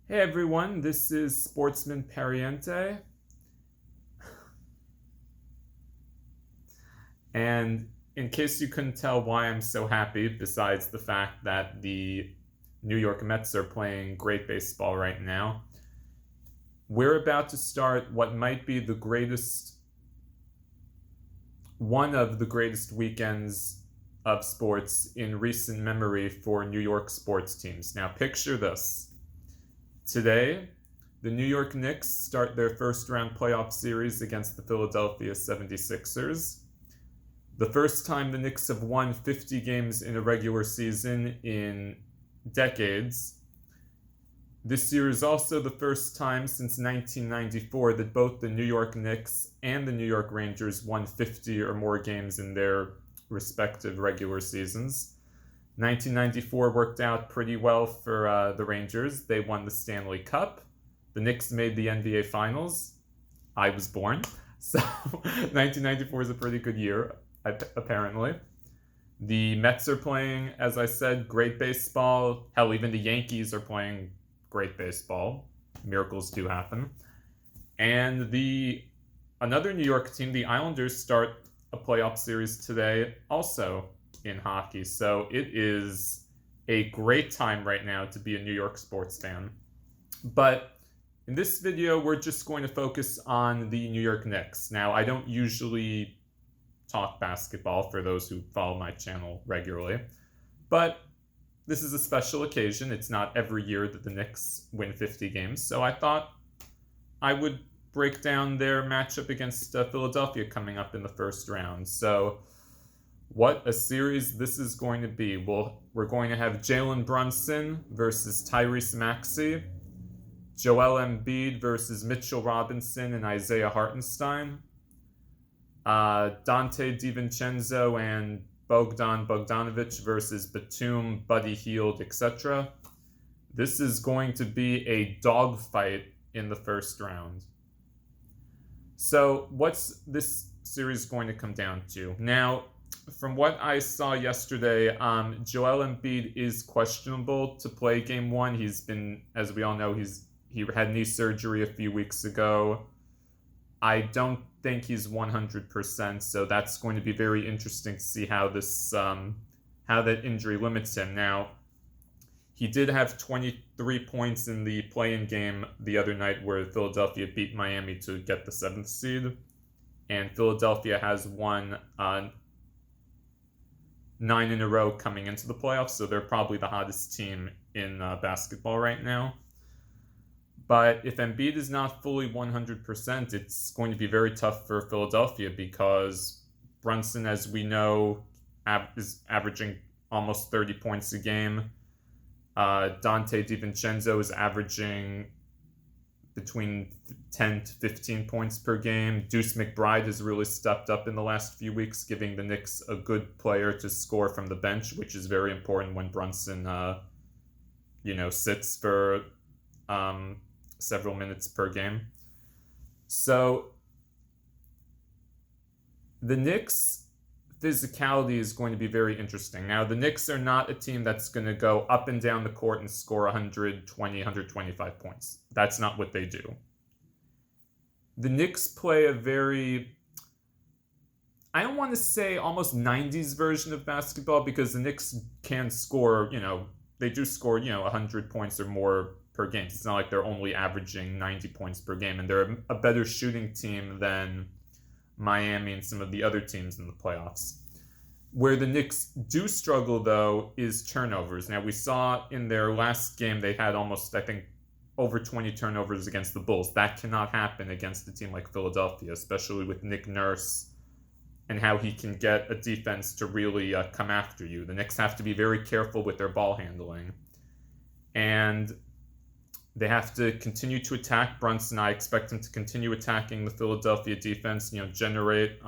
Hey everyone, this is Sportsman Pariente. And in case you couldn't tell why I'm so happy, besides the fact that the New York Mets are playing great baseball right now, we're about to start what might be one of the greatest weekends of sports in recent memory for New York sports teams. Now, picture this. Today, the New York Knicks start their first round playoff series against the Philadelphia 76ers. The first time the Knicks have won 50 games in a regular season in decades. This year is also the first time since 1994 that both the New York Knicks and the New York Rangers won 50 or more games in their respective regular seasons. 1994 worked out pretty well for the Rangers. They won the Stanley Cup. The Knicks made the NBA Finals. I was born. So 1994 is a pretty good year, apparently. The Mets are playing, as I said, great baseball. Hell, even the Yankees are playing great baseball. Miracles do happen. And another New York team, the Islanders, start a playoff series today, also in hockey. So it is a great time right now to be a New York sports fan. But in this video, we're just going to focus on the New York Knicks. Now, I don't usually talk basketball for those who follow my channel regularly, but this is a special occasion. It's not every year that the Knicks win 50 games, so I thought I would break down their matchup against Philadelphia coming up in the first round. So what a series this is going to be. We're going to have Jalen Brunson versus Tyrese Maxey, Joel Embiid versus Mitchell Robinson and Isaiah Hartenstein, Dante DiVincenzo and Bogdan Bogdanovic versus Batum, Buddy Hield, etc. This is going to be a dogfight in the first round. So what's this series going to come down to? Now, from what I saw yesterday, Joel Embiid is questionable to play game one. He's been, as we all know, he had knee surgery a few weeks ago. I don't think he's 100%, so that's going to be very interesting to see how that injury limits him. Now, he did have 23 points in the play-in game the other night where Philadelphia beat Miami to get the 7th seed, and Philadelphia has won 9 in a row coming into the playoffs, so they're probably the hottest team in basketball right now. But if Embiid is not fully 100%, it's going to be very tough for Philadelphia because Brunson, as we know, is averaging almost 30 points a game. Dante DiVincenzo is averaging between 10 to 15 points per game. Deuce McBride has really stepped up in the last few weeks, giving the Knicks a good player to score from the bench, which is very important when Brunson, sits for several minutes per game. So the Knicks' physicality is going to be very interesting. Now, the Knicks are not a team that's going to go up and down the court and score 120, 125 points. That's not what they do. The Knicks play a very, I don't want to say almost 90s version of basketball because the Knicks can score, they do score, 100 points or more per game. It's not like they're only averaging 90 points per game, and they're a better shooting team than Miami and some of the other teams in the playoffs. Where the Knicks do struggle, though, is turnovers. Now, we saw in their last game they had almost, I think, over 20 turnovers against the Bulls. That cannot happen against a team like Philadelphia, especially with Nick Nurse and how he can get a defense to really come after you. The Knicks have to be very careful with their ball handling. And they have to continue to attack Brunson. I expect him to continue attacking the Philadelphia defense, generate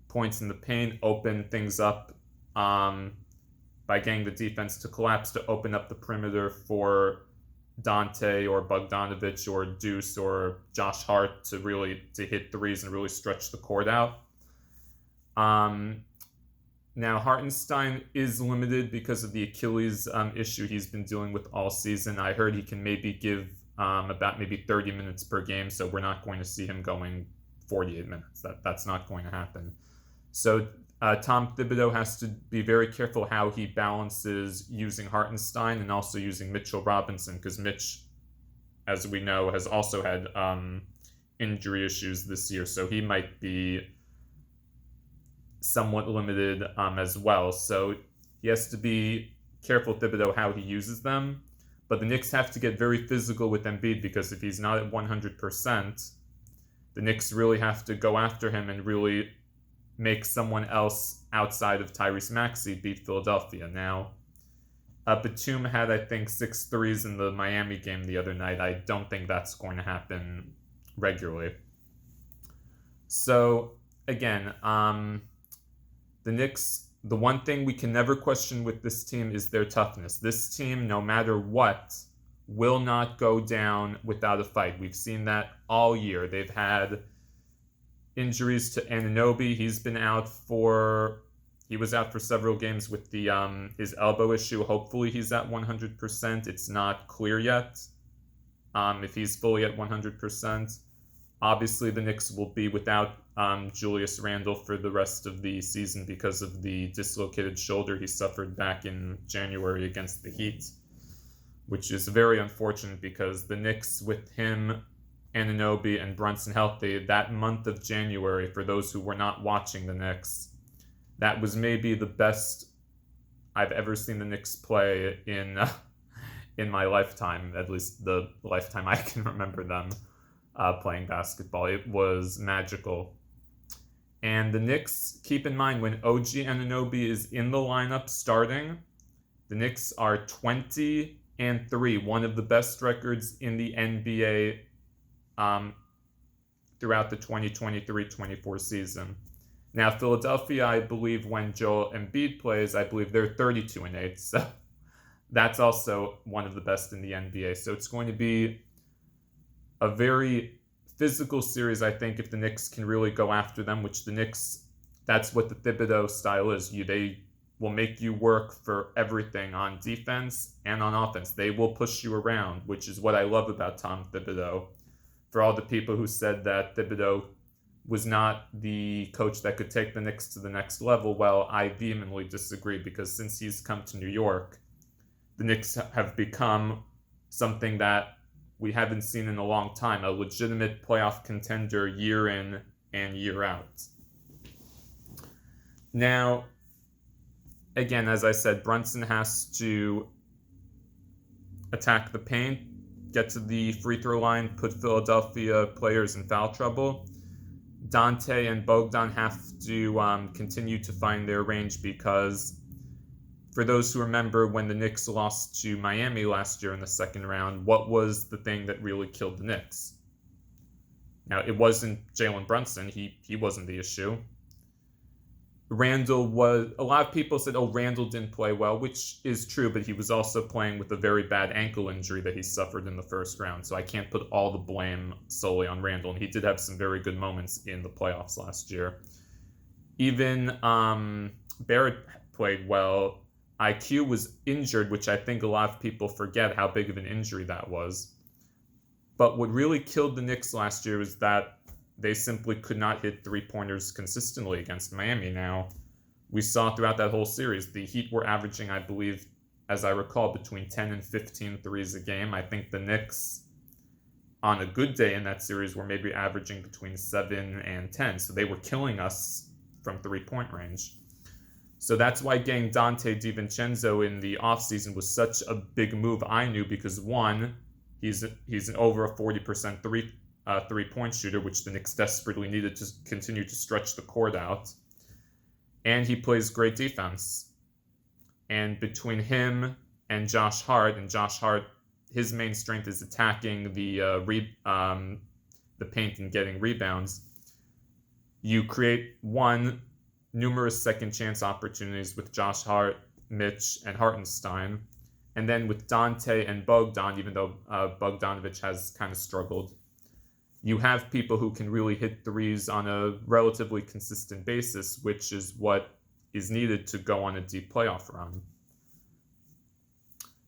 points in the paint, open things up by getting the defense to collapse, to open up the perimeter for Dante or Bogdanovic or Deuce or Josh Hart to hit threes and really stretch the court out. Now, Hartenstein is limited because of the Achilles issue he's been dealing with all season. I heard he can maybe give about maybe 30 minutes per game, so we're not going to see him going 48 minutes. That's not going to happen. So Tom Thibodeau has to be very careful how he balances using Hartenstein and also using Mitchell Robinson, because Mitch, as we know, has also had injury issues this year, so he might be somewhat limited as well. So he has to be careful, Thibodeau, how he uses them. But the Knicks have to get very physical with Embiid, because if he's not at 100%, the Knicks really have to go after him and really make someone else outside of Tyrese Maxey beat Philadelphia. Now, Batum had, I think, 6 threes in the Miami game the other night. I don't think that's going to happen regularly. So, again, the Knicks, the one thing we can never question with this team is their toughness. This team, no matter what, will not go down without a fight. We've seen that all year. They've had injuries to Anunoby. He was out for several games with the his elbow issue. Hopefully he's at 100%. It's not clear yet if he's fully at 100%. Obviously, the Knicks will be without Julius Randle for the rest of the season because of the dislocated shoulder he suffered back in January against the Heat, which is very unfortunate because the Knicks, with him, Anunoby, and Brunson healthy, that month of January, for those who were not watching the Knicks, that was maybe the best I've ever seen the Knicks play in my lifetime, at least the lifetime I can remember them playing basketball. It was magical. And the Knicks, keep in mind, when OG Anunoby is in the lineup starting, the Knicks are 20-3, one of the best records in the NBA throughout the 2023-24 season. Now, Philadelphia, I believe, when Joel Embiid plays, I believe they're 32-8. So that's also one of the best in the NBA. So it's going to be a very physical series, I think, if the Knicks can really go after them, which the Knicks, that's what the Thibodeau style is. They will make you work for everything on defense and on offense. They will push you around, which is what I love about Tom Thibodeau. For all the people who said that Thibodeau was not the coach that could take the Knicks to the next level, well, I vehemently disagree, because since he's come to New York, the Knicks have become something that we haven't seen in a long time, a legitimate playoff contender year in and year out. Now, again, as I said, Brunson has to attack the paint, get to the free throw line, put Philadelphia players in foul trouble. Dante and Bogdan have to continue to find their range, because for those who remember when the Knicks lost to Miami last year in the second round, what was the thing that really killed the Knicks? Now, it wasn't Jalen Brunson. He wasn't the issue. Randle was... A lot of people said, Randle didn't play well, which is true, but he was also playing with a very bad ankle injury that he suffered in the first round, so I can't put all the blame solely on Randle, and he did have some very good moments in the playoffs last year. Even Barrett played well. IQ was injured, which I think a lot of people forget how big of an injury that was. But what really killed the Knicks last year was that they simply could not hit three-pointers consistently against Miami. Now, we saw throughout that whole series, the Heat were averaging, I believe, as I recall, between 10 and 15 threes a game. I think the Knicks, on a good day in that series, were maybe averaging between 7 and 10. So they were killing us from three-point range. So that's why getting Dante DiVincenzo in the offseason was such a big move, I knew, because one, he's an over a 40% three-point shooter, which the Knicks desperately needed to continue to stretch the court out. And he plays great defense. And between him and Josh Hart, his main strength is attacking the paint and getting rebounds. You create numerous second chance opportunities with Josh Hart, Mitch, and Hartenstein. And then with Dante and Bogdan, even though Bogdanovic has kind of struggled, you have people who can really hit threes on a relatively consistent basis, which is what is needed to go on a deep playoff run.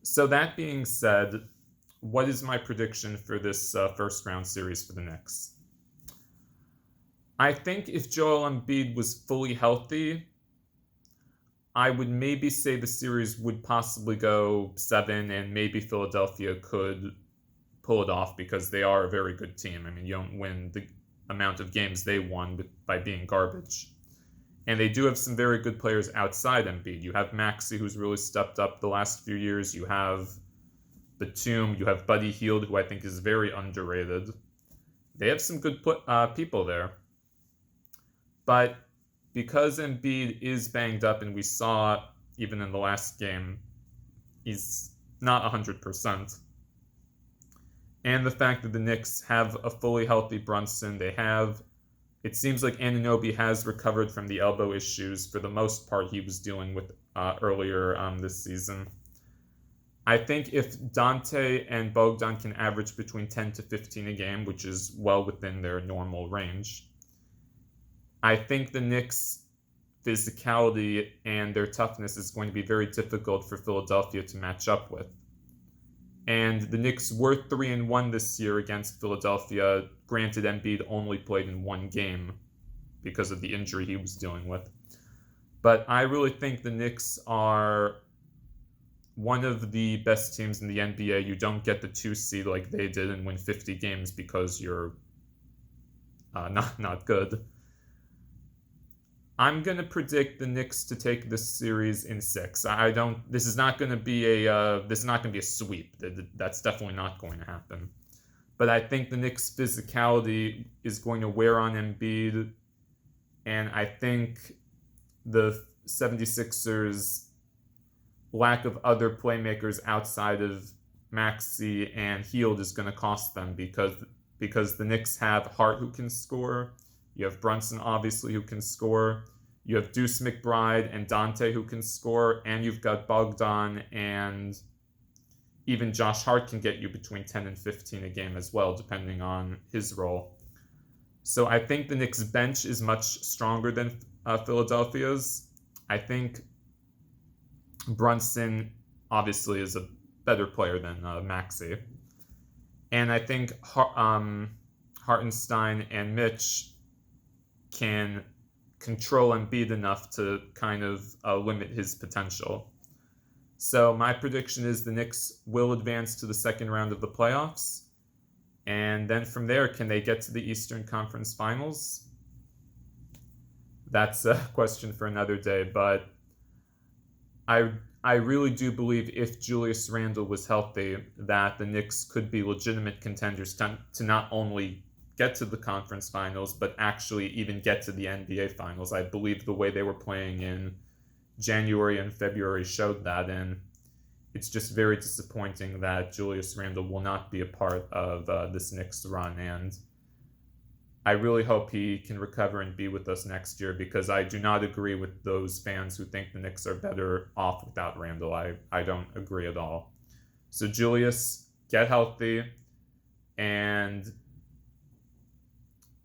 So that being said, what is my prediction for this first round series for the Knicks? I think if Joel Embiid was fully healthy, I would maybe say the series would possibly go 7, and maybe Philadelphia could pull it off because they are a very good team. I mean, you don't win the amount of games they won by being garbage. And they do have some very good players outside Embiid. You have Maxey, who's really stepped up the last few years. You have Batum. You have Buddy Hield, who I think is very underrated. They have some good people there. But because Embiid is banged up, and we saw even in the last game, he's not 100%. And the fact that the Knicks have a fully healthy Brunson, it seems like Anunoby has recovered from the elbow issues for the most part he was dealing with earlier this season. I think if Dante and Bogdan can average between 10 to 15 a game, which is well within their normal range, I think the Knicks' physicality and their toughness is going to be very difficult for Philadelphia to match up with. And the Knicks were 3-1 this year against Philadelphia. Granted, Embiid only played in one game because of the injury he was dealing with. But I really think the Knicks are one of the best teams in the NBA. You don't get the 2 seed like they did and win 50 games because you're not good. I'm gonna predict the Knicks to take this series in 6. This is not gonna be a sweep. That's definitely not going to happen. But I think the Knicks' physicality is going to wear on Embiid, and I think the 76ers' lack of other playmakers outside of Maxey and Hield is going to cost them because the Knicks have Hart, who can score. You have Brunson, obviously, who can score. You have Deuce McBride and Dante, who can score. And you've got Bogdan, and even Josh Hart can get you between 10 and 15 a game as well, depending on his role. So I think the Knicks' bench is much stronger than Philadelphia's. I think Brunson, obviously, is a better player than Maxey. And I think Hartenstein and Mitch can control Embiid enough to kind of limit his potential. So my prediction is the Knicks will advance to the second round of the playoffs. And then from there, can they get to the Eastern Conference Finals? That's a question for another day. But I really do believe if Julius Randle was healthy, that the Knicks could be legitimate contenders to not only get to the conference finals, but actually even get to the NBA finals. I believe the way they were playing in January and February showed that, and it's just very disappointing that Julius Randle will not be a part of this Knicks run, and I really hope he can recover and be with us next year, because I do not agree with those fans who think the Knicks are better off without Randle. I don't agree at all. So Julius, get healthy, and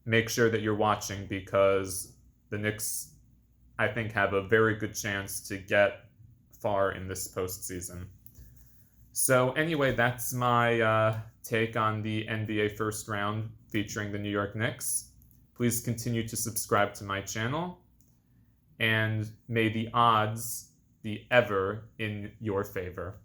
make sure that you're watching, because the Knicks, I think, have a very good chance to get far in this postseason. So anyway, that's my take on the NBA first round featuring the New York Knicks. Please continue to subscribe to my channel, and may the odds be ever in your favor.